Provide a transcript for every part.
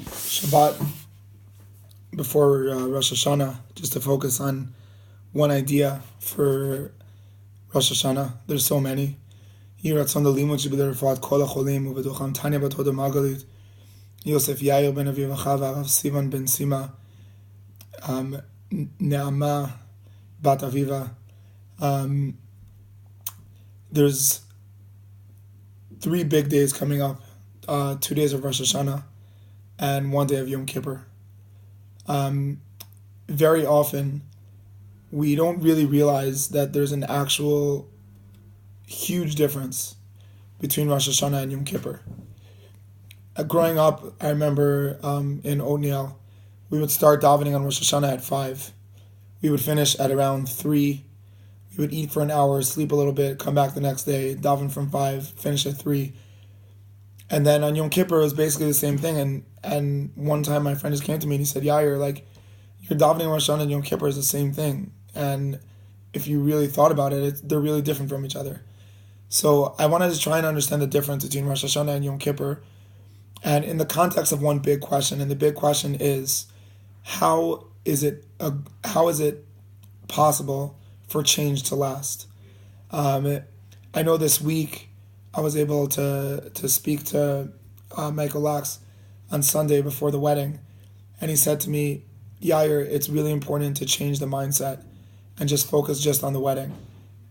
Shabbat before Rosh Hashanah, just to focus on one idea for Rosh Hashanah. There's so many. Yiratzon Limud Shebidei Kol HaCholim Ubeducham Tanya Bat Hoda Margalit Yosef Yair Ben Aviv Achav Arav Sivan Ben Sima Ne'ama Bat Aviva. There's 3 big days coming up, 2 days of Rosh Hashanah and 1 day of Yom Kippur. Very often we don't really realize that there's an actual huge difference between Rosh Hashanah and Yom Kippur. Growing up, I remember in Otniel, we would start davening on Rosh Hashanah at 5. We would finish at around 3. We would eat for an hour, sleep a little bit, come back the next day, daven from 5, finish at 3. And then on Yom Kippur, it was basically the same thing. And one time my friend just came to me and he said, Yair, your davening Rosh Hashanah and Yom Kippur is the same thing. And if you really thought about it, they're really different from each other. So I wanted to try and understand the difference between Rosh Hashanah and Yom Kippur, and in the context of one big question. And the big question is, how is it possible for change to last? I know this week I was able to speak to Michael Lax on Sunday before the wedding, and he said to me, Yair, it's really important to change the mindset and just focus just on the wedding.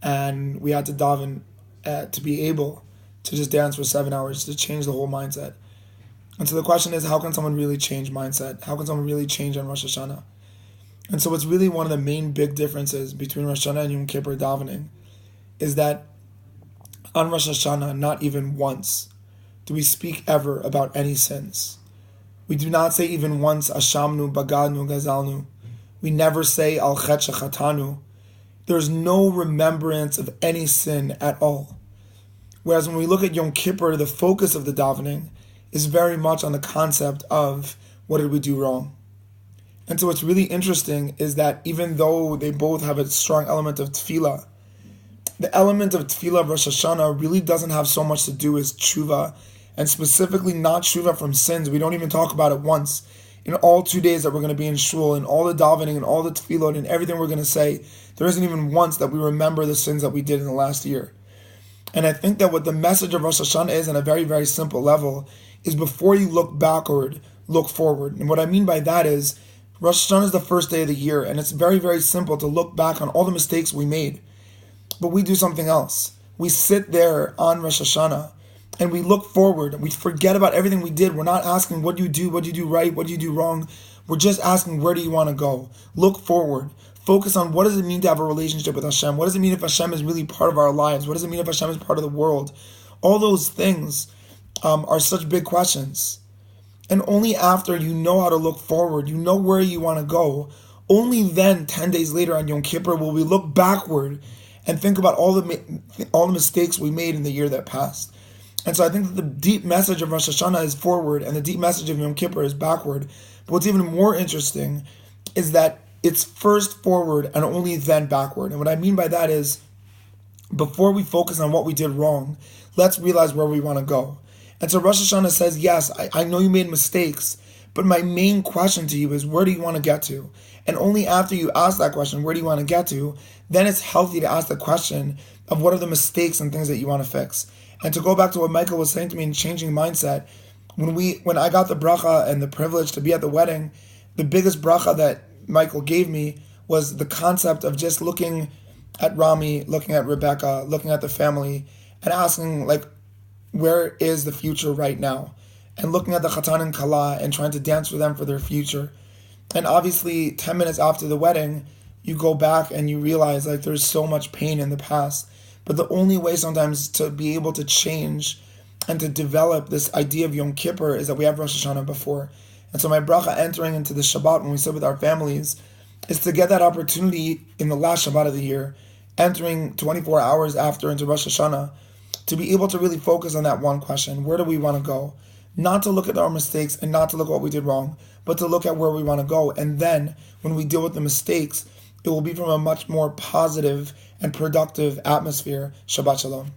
And we had to daven to be able to just dance for 7 hours to change the whole mindset. And so the question is, how can someone really change mindset? How can someone really change on Rosh Hashanah? And so what's really one of the main big differences between Rosh Hashanah and Yom Kippur davening is that on Rosh Hashanah, not even once do we speak ever about any sins. We do not say even once, Ashamnu, Bagadnu, Gazalnu. We never say, Al Chet Shechatanu. There's no remembrance of any sin at all. Whereas when we look at Yom Kippur, the focus of the davening is very much on the concept of what did we do wrong. And so what's really interesting is that even though they both have a strong element of tefillah, the element of tefillah of Rosh Hashanah really doesn't have so much to do with tshuva, and specifically not tshuva from sins. We don't even talk about it once. In all 2 days that we're going to be in shul, and all the davening, and all the tefillot, and everything we're going to say, there isn't even once that we remember the sins that we did in the last year. And I think that what the message of Rosh Hashanah is, on a very, very simple level, is before you look backward, look forward. And what I mean by that is, Rosh Hashanah is the first day of the year, and it's very, very simple to look back on all the mistakes we made. But we do something else. We sit there on Rosh Hashanah, and we look forward, and we forget about everything we did. We're not asking, what do you do right, what do you do wrong? We're just asking, where do you want to go? Look forward. Focus on, what does it mean to have a relationship with Hashem? What does it mean if Hashem is really part of our lives? What does it mean if Hashem is part of the world? All those things are such big questions. And only after you know how to look forward, you know where you want to go, only then, 10 days later on Yom Kippur, will we look backward and think about all the mistakes we made in the year that passed. And so I think that the deep message of Rosh Hashanah is forward, and the deep message of Yom Kippur is backward. But what's even more interesting is that it's first forward and only then backward. And what I mean by that is, before we focus on what we did wrong, let's realize where we want to go. And so Rosh Hashanah says, yes, I know you made mistakes, but my main question to you is, where do you want to get to? And only after you ask that question, where do you want to get to, then it's healthy to ask the question of what are the mistakes and things that you want to fix. And to go back to what Michael was saying to me in changing mindset, when I got the bracha and the privilege to be at the wedding, the biggest bracha that Michael gave me was the concept of just looking at Rami, looking at Rebecca, looking at the family, and asking, where is the future right now? And looking at the Chatan and Kala and trying to dance for them for their future. And obviously, 10 minutes after the wedding, you go back and you realize there's so much pain in the past. But the only way sometimes to be able to change and to develop this idea of Yom Kippur is that we have Rosh Hashanah before. And so my bracha entering into the Shabbat when we sit with our families is to get that opportunity in the last Shabbat of the year, entering 24 hours after into Rosh Hashanah, to be able to really focus on that one question: where do we want to go? Not to look at our mistakes and not to look at what we did wrong, but to look at where we want to go. And then when we deal with the mistakes, it will be from a much more positive and productive atmosphere. Shabbat Shalom.